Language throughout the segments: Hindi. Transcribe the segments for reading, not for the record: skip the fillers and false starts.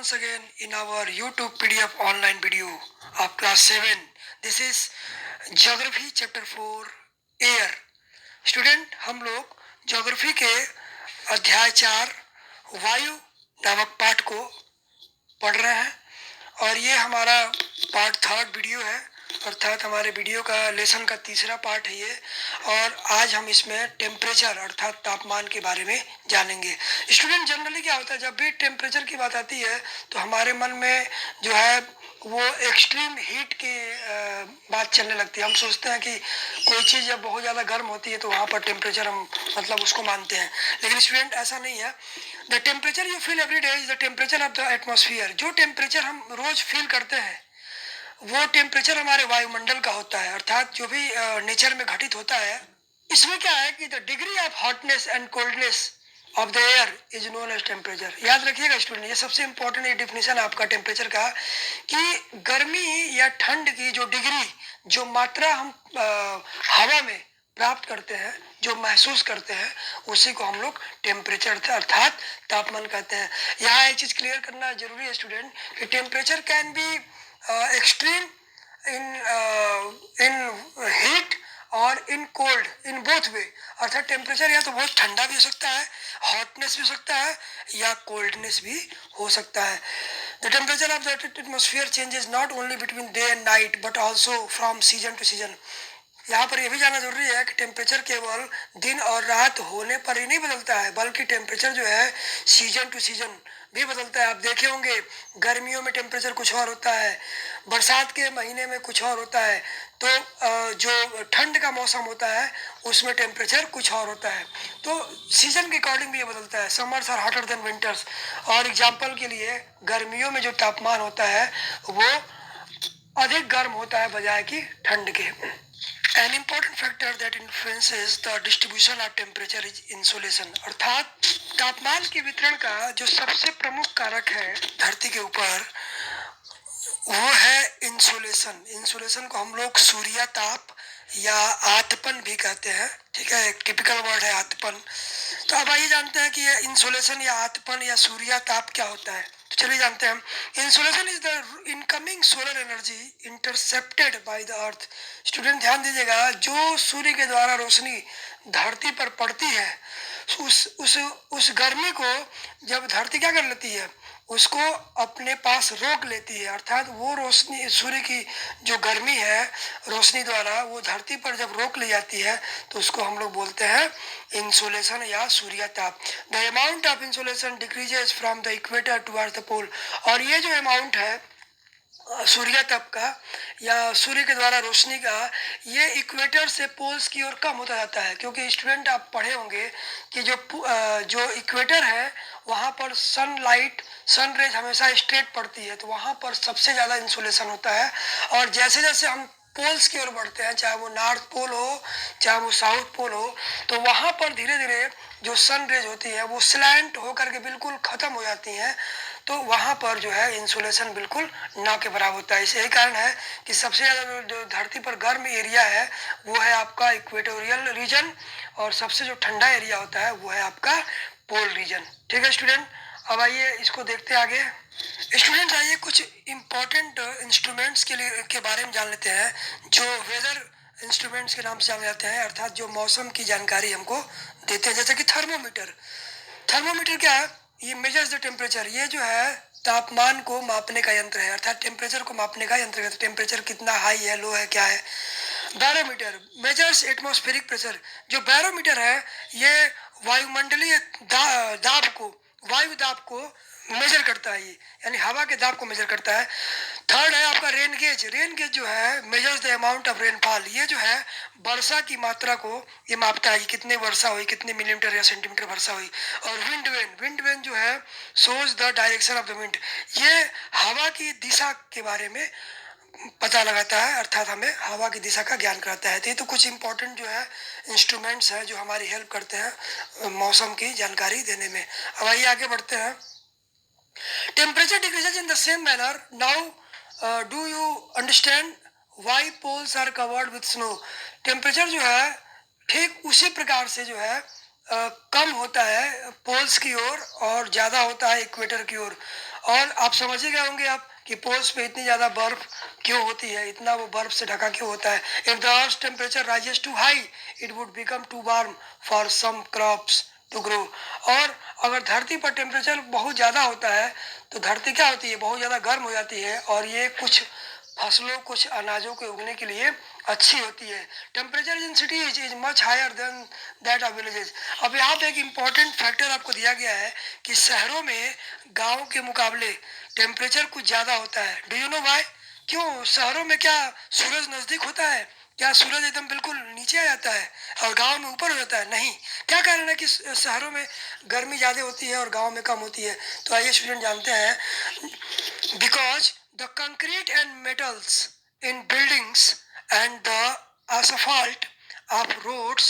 once again in our YouTube PDF online video of class 7. This is Geography chapter 4 Air. Student हम लोग ज्योग्राफी के अध्याय 4 वायु नामक पाठ को पढ़ रहे हैं और ये हमारा पार्ट 3 वीडियो है, अर्थात हमारे वीडियो का लेसन का तीसरा पार्ट है ये। और आज हम इसमें टेम्परेचर अर्थात तापमान के बारे में जानेंगे। स्टूडेंट जनरली क्या होता है, जब भी टेम्परेचर की बात आती है तो हमारे मन में जो है वो एक्सट्रीम हीट की बात चलने लगती है। हम सोचते हैं कि कोई चीज़ जब बहुत ज़्यादा गर्म होती है तो वहाँ पर टेम्परेचर हम मतलब उसको मानते हैं, लेकिन स्टूडेंट ऐसा नहीं है। The temperature you feel every day is the temperature of the atmosphere. जो टेम्परेचर हम रोज़ फील करते हैं वो टेम्परेचर हमारे वायुमंडल का होता है, अर्थात जो भी नेचर में घटित होता है। इसमें क्या है कि the degree of hotness and coldness of the air is known as temperature. याद रखिएगा स्टूडेंट, ये सबसे इंपॉर्टेंट ये डिफिनेशन आपका टेम्परेचर का, कि गर्मी या ठंड की जो डिग्री, जो मात्रा हम हवा में प्राप्त करते हैं, जो महसूस करते हैं, उसी को हम लोग टेम्परेचर अर्थात तापमान कहते हैं। यहाँ एक चीज़ क्लियर करना जरूरी है स्टूडेंट कि temperature can be extreme in heat और in cold, in both way. अर्थात टेम्परेचर या तो बहुत ठंडा भी हो सकता है, हॉटनेस भी हो सकता है, या कोल्डनेस भी हो सकता है। The temperature of the atmosphere changes not only between day and night but also from season two season. यहाँ पर यह भी जानना जरूरी है कि टेम्परेचर केवल दिन और रात होने पर ही नहीं बदलता है, बल्कि टेम्परेचर जो है सीजन टू सीजन भी बदलता है। आप देखे होंगे गर्मियों में टेम्परेचर कुछ और होता है, बरसात के महीने में कुछ और होता है, तो जो ठंड का मौसम होता है उसमें टेम्परेचर कुछ और होता है। तो सीजन के अकॉर्डिंग भी ये बदलता है। Summers are hotter than winters. और एग्जाम्पल के लिए गर्मियों में जो तापमान होता है वो अधिक गर्म होता है बजाय कि ठंड के। An important factor that influences the distribution of temperature is insolation। अर्थात तापमान के वितरण का जो सबसे प्रमुख कारक है धरती के ऊपर वो है इंसोलेशन। इंसोलेशन को हम लोग सूर्य ताप या आतपन भी कहते हैं, ठीक है, एक टिपिकल वर्ड है आतपन। तो अब आइए जानते हैं कि ये इंसोलेशन या आतपन या सूर्य ताप क्या होता है। तो चलिए जानते हैं। Insolation is the incoming solar energy intercepted by the earth. Student ध्यान दीजिएगा, जो सूर्य के द्वारा रोशनी धरती पर पड़ती है उस गर्मी को जब धरती क्या कर लेती है, उसको अपने पास रोक लेती है। अर्थात वो रोशनी, सूर्य की जो गर्मी है रोशनी द्वारा वो धरती पर जब रोक ली जाती है तो उसको हम लोग बोलते हैं इंसोलेशन या सूर्य ताप। The amount of insolation decreases from the equator towards the pole. और ये जो अमाउंट है सूर्य ताप का या सूर्य के द्वारा रोशनी का, ये इक्वेटर से पोल्स की ओर कम होता जाता है। क्योंकि स्टूडेंट आप पढ़े होंगे कि जो इक्वेटर है वहाँ पर सनलाइट, सन रेज हमेशा स्ट्रेट पड़ती है, तो वहाँ पर सबसे ज़्यादा इंसोलेशन होता है। और जैसे जैसे हम पोल्स की ओर बढ़ते हैं, चाहे वो नॉर्थ पोल हो चाहे वो साउथ पोल हो, तो वहाँ पर धीरे धीरे जो सन रेज होती है वो स्लैंट होकर के बिल्कुल ख़त्म हो जाती हैं, तो वहाँ पर जो है इंसुलेशन बिल्कुल ना के बराबर होता है। इसे यही कारण है कि सबसे ज़्यादा जो धरती पर गर्म एरिया है वो है आपका इक्वेटोरियल रीजन, और सबसे जो ठंडा एरिया होता है वो है आपका पोल रीजन। ठीक है स्टूडेंट, अब आइए इसको देखते हैं आगे। स्टूडेंट आइए कुछ इम्पोर्टेंट इंस्ट्रूमेंट्स के बारे में जान लेते हैं जो वेदर इंस्ट्रूमेंट्स के नाम से जाने जाते हैं, अर्थात जो मौसम की जानकारी हमको देते हैं। जैसे कि थर्मोमीटर। थर्मोमीटर क्या है, ये मेजर्स द टेम्परेचर। ये जो है तापमान को मापने का यंत्र है, अर्थात टेम्परेचर को मापने का यंत्र है। टेम्परेचर कितना हाई है, लो है, क्या है। Barometer measures atmospheric pressure. जो बैरोमीटर है ये वायुमंडलीय दाब को, वायु दाब को मेजर करता है, ये यानी हवा के दाब को मेजर करता है। थर्ड है आपका रेन गेज। रेन गेज जो है measures the amount of rainfall. ये जो है वर्षा की मात्रा को ये मापता है कि कितने वर्षा हुई, कितने मिलीमीटर या सेंटीमीटर वर्षा हुई। और विंड वेन, विंड वेन जो है shows the direction of the wind. ये हवा की दिशा के बारे में पता लगाता है, अर्थात हमें हवा की दिशा का ज्ञान कराता है। तो ये तो कुछ इंपॉर्टेंट जो है इंस्ट्रूमेंट्स हैं जो हमारी हेल्प करते हैं मौसम की जानकारी देने में। अब आइए आगे बढ़ते हैं। Temperature decreases in the same manner. Now do you understand why poles are covered with snow. Temperature जो है ठीक उसी प्रकार से जो है कम होता है पोल्स की ओर और ज़्यादा होता है इक्वेटर की ओर। और आप समझ ही गए होंगे आप कि पोल्स पे इतनी ज़्यादा बर्फ क्यों होती है, इतना वो बर्फ से ढका क्यों होता है। If the earth temperature rises to high it would become too warm for some crops to grow. और अगर धरती पर टेम्परेचर बहुत ज़्यादा होता है तो धरती क्या होती है, बहुत ज़्यादा गर्म हो जाती है, और ये कुछ फसलों, कुछ अनाजों के उगने के लिए अच्छी होती है। Temperature in cities is much higher than that of villages. अब यहाँ पे एक इम्पॉर्टेंट फैक्टर आपको दिया गया है कि शहरों में गाँव के मुकाबले टेम्परेचर कुछ ज़्यादा होता है। Do you know why? क्यों? शहरों में क्या सूरज नज़दीक होता है? क्या सूरज एकदम बिल्कुल नीचे आ जाता है और गांव में ऊपर हो जाता है? नहीं। क्या कारण है कि शहरों में गर्मी ज़्यादा होती है और गांव में कम होती है? तो आइए स्टूडेंट जानते हैं। Because the concrete and metals in buildings and the asphalt of roads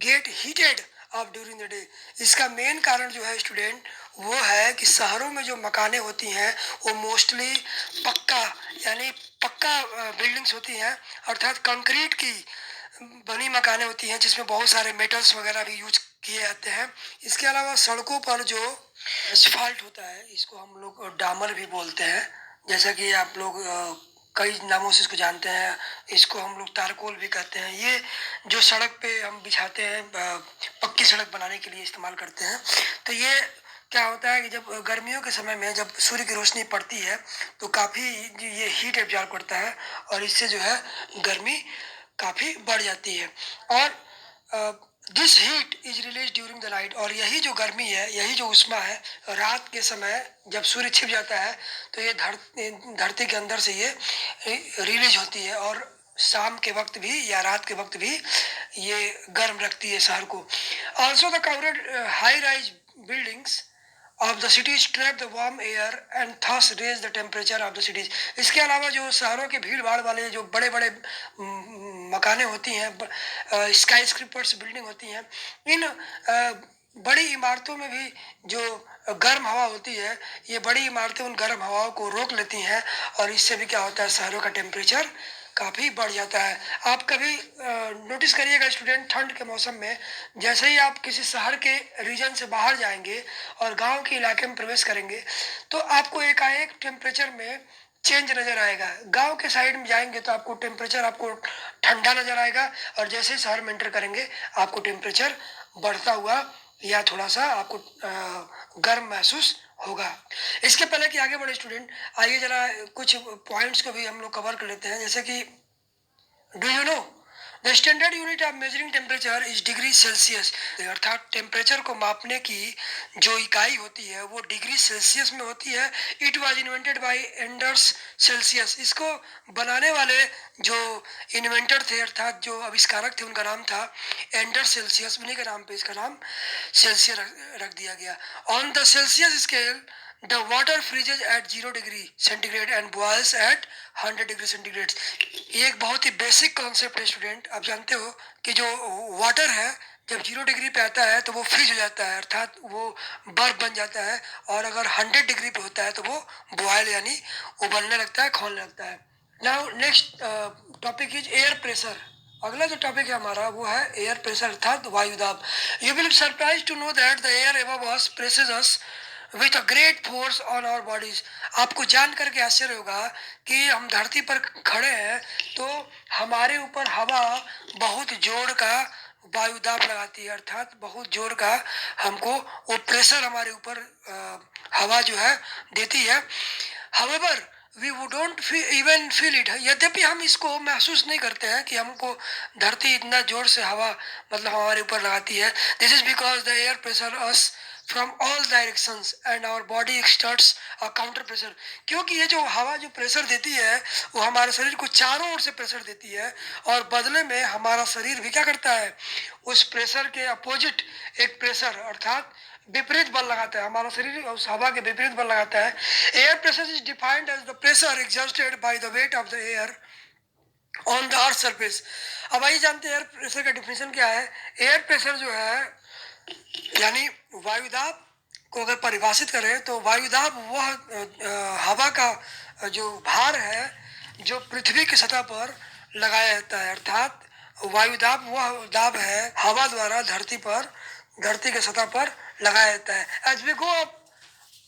get heated up during the day। इसका मेन कारण जो है स्टूडेंट वो है कि शहरों में जो मकानें होती हैं वो मोस्टली पक्का, यानी पक्का बिल्डिंग्स होती हैं, अर्थात कंक्रीट की बनी मकानें होती हैं जिसमें बहुत सारे मेटल्स वगैरह भी यूज किए जाते हैं। इसके अलावा सड़कों पर जो एस्फाल्ट होता है, इसको हम लोग डामर भी बोलते हैं, जैसा कि आप लोग कई नामों से इसको जानते हैं। इसको हम लोग तारकोल भी कहते हैं। ये जो सड़क पे हम बिछाते हैं, पक्की सड़क बनाने के लिए इस्तेमाल करते हैं। तो ये क्या होता है कि जब गर्मियों के समय में जब सूर्य की रोशनी पड़ती है तो काफ़ी ये हीट एब्जॉर्ब करता है और इससे जो है गर्मी काफ़ी बढ़ जाती है। और this heat is release during the night. और यही जो गर्मी है, यही जो उष्मा है, रात के समय जब सूर्य छिप जाता है तो ये धरती के अंदर से ये रिलीज होती है और शाम के वक्त भी या रात के वक्त भी ये गर्म रखती है शहर को। Also the crowded high rise buildings of the cities trap the warm air and thus raise the temperature of the cities। इसके अलावा जो शहरों के भीड़ भाड़ वाले जो बड़े बड़े मकानें होती हैं, स्काई स्क्रीपर्स बिल्डिंग होती हैं, इन बड़ी इमारतों में भी जो गर्म हवा होती है, ये बड़ी इमारतें उन गर्म हवाओं को रोक लेती हैं और इससे भी क्या होता है, शहरों का टेम्परेचर काफ़ी बढ़ जाता है। आप कभी नोटिस करिएगा स्टूडेंट, ठंड के मौसम में जैसे ही आप किसी शहर के रीजन से बाहर जाएंगे और गांव के इलाके में प्रवेश करेंगे तो आपको एकाएक टेम्परेचर में चेंज नज़र आएगा। गांव के साइड में जाएंगे तो आपको टेम्परेचर आपको ठंडा नज़र आएगा और जैसे ही शहर में एंटर करेंगे आपको टेम्परेचर बढ़ता हुआ या थोड़ा सा आपको गर्म महसूस होगा। इसके पहले कि आगे बढ़े स्टूडेंट, आइए जरा कुछ पॉइंट्स को भी हम लोग कवर कर लेते हैं। जैसे कि do you know the standard unit of measuring temperature is degree Celsius. अर्थात टेम्परेचर को मापने की जो इकाई होती है वो डिग्री सेल्सियस में होती है। It was invented by Anders Celsius. इसको बनाने वाले जो इन्वेंटर थे, अर्थात जो आविष्कारक थे, उनका नाम था एंडर सेल्सियस। उन्हीं के नाम पे इसका नाम सेल्सियस रख दिया गया। On the Celsius scale the water freezes at 0 degree centigrade and boils at 100 degree centigrade. ये एक बहुत ही बेसिक कॉन्सेप्ट है स्टूडेंट। आप जानते हो कि जो वाटर है जब 0 डिग्री पे आता है तो वो फ्रीज हो जाता है, अर्थात वो बर्फ बन जाता है, और अगर 100 डिग्री पे होता है तो वो बॉयल यानी उबलने लगता है, खौलने लगता है। Now next topic is air pressure. अगला जो टॉपिक है हमारा वो है एयर प्रेशर अर्थात वायुदाब। You will be surprise to know that the air above us presses us with a great force on our bodies. आपको जान करके आश्चर्य होगा कि हम धरती पर खड़े हैं तो हमारे ऊपर हवा बहुत जोर का वायुदाब लगाती है, अर्थात बहुत जोर का हमको वो प्रेशर हमारे ऊपर हवा जो है देती है। However, we don't even feel it। यद्यपि हम इसको महसूस नहीं करते हैं कि हमको धरती इतना जोर से हवा मतलब हमारे ऊपर लगाती है। This is because the air pressure us from all directions and our body exerts a counter pressure. क्योंकि ये जो हवा जो प्रेशर देती है वो हमारे शरीर को चारों ओर से प्रेशर देती है और बदले में हमारा शरीर भी क्या करता है, उस प्रेशर के अपोजिट एक प्रेशर अर्थात विपरीत बल लगाता है। हमारा शरीर उस हवा के विपरीत बल लगाता है। Air pressure is defined as the pressure exerted by the weight of the air on the earth surface. अब आइए जानते हैं एयर प्रेशर का डिफिनेशन क्या है। एयर प्रेशर जो है यानी वायुदाब को अगर परिभाषित करें तो वायुदाब वह हवा का जो भार है जो पृथ्वी की सतह पर लगाया जाता है, अर्थात वायुदाब वह दाब है हवा द्वारा धरती के सतह पर लगाया जाता है। As we go up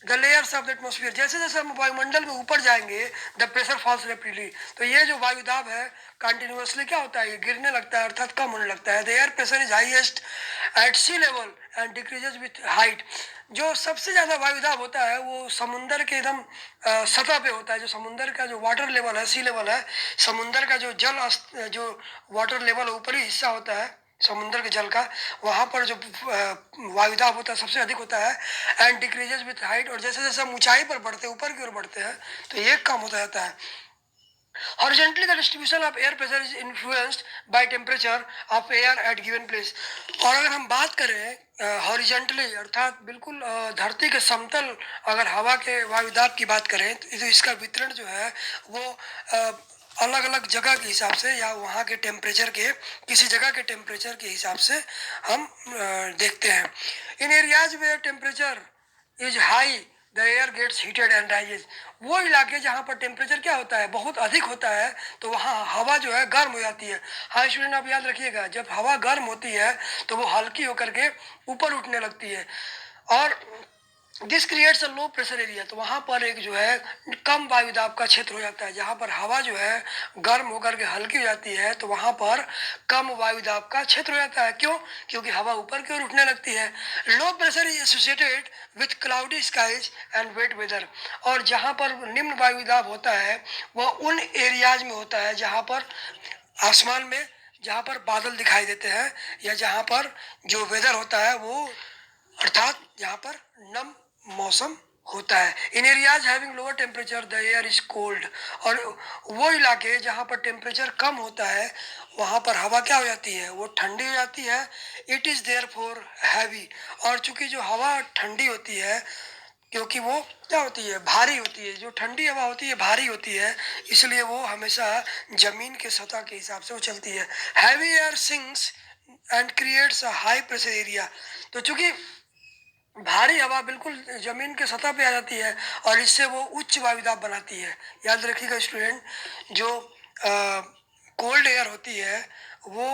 the layers of the atmosphere, जैसे जैसे हम वायुमंडल में ऊपर जाएंगे द प्रेशर फॉल्स रेपिडली, तो ये जो वायुदाब है कंटिन्यूसली क्या होता है, ये गिरने लगता है अर्थात कम होने लगता है। The air pressure is highest at sea level and decreases with height. जो सबसे ज़्यादा वायुदाब होता है वो समुंदर के एकदम सतह पे होता है। जो समुंदर का जो वाटर लेवल है, सी लेवल है, समुंदर का जो जो वाटर लेवल ऊपरी हिस्सा होता है समुद्र के जल का, वहाँ पर जो वायुदाब होता है सबसे अधिक होता है। एंड डिक्रीजेज विथ हाइट, और जैसे जैसे हम ऊंचाई पर बढ़ते हैं, ऊपर की ओर बढ़ते हैं, तो ये कम होता जाता है। Horizontally the distribution of air pressure is influenced by temperature of air at given place. और अगर हम बात करें हॉरिजॉन्टली अर्थात बिल्कुल धरती के समतल, अगर हवा के वायुदाब की बात करें तो इसका वितरण जो है वो अलग अलग जगह के हिसाब से या वहाँ के टेम्परेचर के, किसी जगह के टेम्परेचर के हिसाब से हम देखते हैं। In areas where temperature is high the air gets heated and rises. वो इलाके जहाँ पर टेम्परेचर क्या होता है बहुत अधिक होता है, तो वहाँ हवा जो है गर्म हो जाती है। हाँ स्टूडेंट, आप याद रखिएगा, जब हवा गर्म होती है तो वो हल्की होकर के ऊपर उठने लगती है, और this creates a low pressure area. तो वहाँ पर एक जो है कम वायुदाब का क्षेत्र हो जाता है। जहाँ पर हवा जो है गर्म होकर के हल्की हो जाती है, तो वहाँ पर कम वायुदाब का क्षेत्र हो जाता है। क्यों? क्योंकि हवा ऊपर की ओर उठने लगती है। Low pressure is associated with cloudy skies and wet weather. और जहाँ पर निम्न वायुदाब होता है वह उन एरियाज में होता है जहाँ पर आसमान में, जहाँ पर बादल दिखाई देते हैं, या जहाँ पर जो वेदर होता है वो अर्थात जहाँ पर नम मौसम होता है। In areas having lower temperature the air is cold. और वो इलाके जहाँ पर टेम्परेचर कम होता है वहाँ पर हवा क्या हो जाती है, वो ठंडी हो जाती है। It is therefore heavy. और चूंकि जो हवा ठंडी होती है, क्योंकि वो क्या होती है भारी होती है, जो ठंडी हवा होती है भारी होती है, इसलिए वो हमेशा जमीन के सतह के हिसाब से वो चलती है। Heavy air sinks and creates a high pressure area. तो चूंकि भारी हवा बिल्कुल जमीन के सतह पे आ जाती है और इससे वो उच्च वायुदाब बनाती है। याद रखिएगा स्टूडेंट, जो कोल्ड एयर होती है वो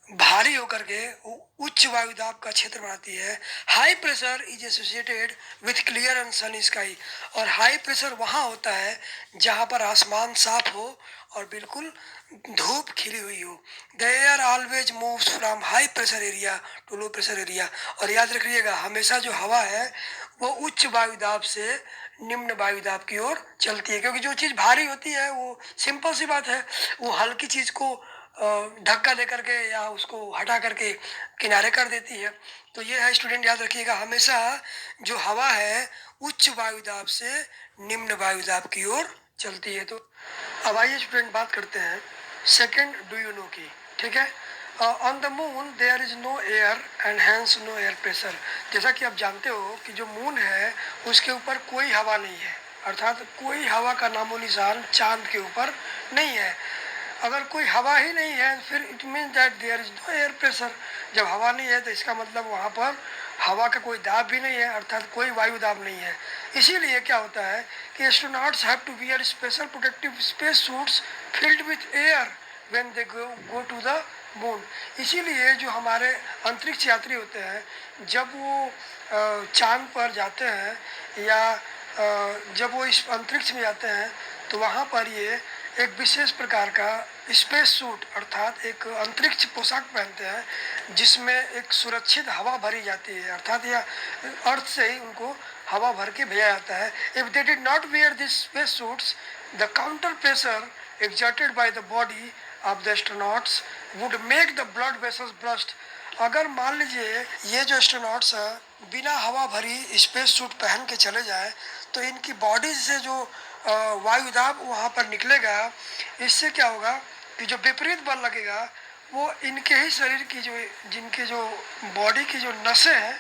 भारी होकर के उच्च वायुदाब का क्षेत्र बनाती है। High pressure is associated with clear and Sunny sky. और हाई प्रेशर वहाँ होता है जहाँ पर आसमान साफ हो और बिल्कुल धूप खिली हुई हो। The air always moves from high pressure area to low pressure area. और याद रखिएगा हमेशा जो हवा है वो उच्च वायुदाब से निम्न वायुदाब की ओर चलती है, क्योंकि जो चीज़ भारी होती है वो सिंपल सी बात है, वो हल्की चीज़ को धक्का दे करके या उसको हटा करके किनारे कर देती है। तो ये है स्टूडेंट, याद रखिएगा हमेशा जो हवा है उच्च वायुदाब से निम्न वायुदाब की ओर चलती है। तो अब आइए स्टूडेंट बात करते हैं सेकंड डू यू नो की। ठीक है, on the moon there is no air and hence no air pressure. जैसा कि आप जानते हो कि जो मून है उसके ऊपर कोई हवा नहीं है, अर्थात कोई हवा का नामो निशान चांद के ऊपर नहीं है। अगर कोई हवा ही नहीं है फिर it mean that there is no air pressure. जब हवा नहीं है तो इसका मतलब वहाँ पर हवा का कोई दाब भी नहीं है, अर्थात कोई वायु दाब नहीं है। इसीलिए क्या होता है कि astronauts have to wear special protective space suits filled with air when they go to the moon. इसीलिए जो हमारे अंतरिक्ष यात्री होते हैं जब वो चांद पर जाते हैं या जब वो इस अंतरिक्ष में जाते हैं तो वहाँ पर ये एक विशेष प्रकार का स्पेस सूट अर्थात एक अंतरिक्ष पोशाक पहनते हैं जिसमें एक सुरक्षित हवा भरी जाती है, अर्थात यह अर्थ से ही उनको हवा भर के भेजा जाता है। If they did not wear this space suits the counter pressure exerted by the body of the astronauts would make the blood vessels burst। अगर मान लीजिए ये जो एस्ट्रोनॉट्स है बिना हवा भरी स्पेस सूट पहन के चले जाए तो इनकी बॉडी से जो वायुदाब वहाँ पर निकलेगा, इससे क्या होगा कि जो विपरीत बल लगेगा वो इनके ही शरीर की जो जिनके जो बॉडी की जो नसें हैं,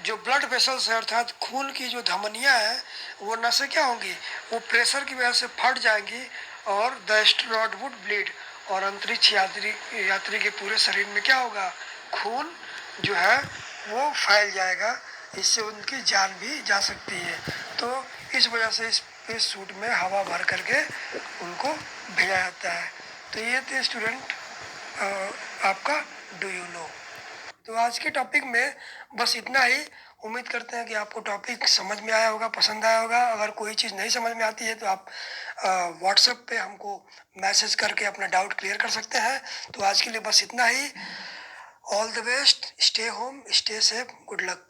जो ब्लड वेसल्स है अर्थात खून की जो धमनियाँ हैं, वो नसें क्या होंगी, वो प्रेशर की वजह से फट जाएंगी और द एस्ट्रोनॉट वुड ब्लीड। और अंतरिक्ष यात्री के पूरे शरीर में क्या होगा, खून जो है वो फैल जाएगा, इससे उनकी जान भी जा सकती है। तो इस वजह से इस सूट में हवा भर करके उनको भेजा जाता है। तो ये थे स्टूडेंट आपका डू यू नो। तो आज के टॉपिक में बस इतना ही। उम्मीद करते हैं कि आपको टॉपिक समझ में आया होगा, पसंद आया होगा। अगर कोई चीज़ नहीं समझ में आती है तो आप व्हाट्सएप पे हमको मैसेज करके अपना डाउट क्लियर कर सकते हैं। तो आज के लिए बस इतना ही। All the best, stay home, stay safe, good luck.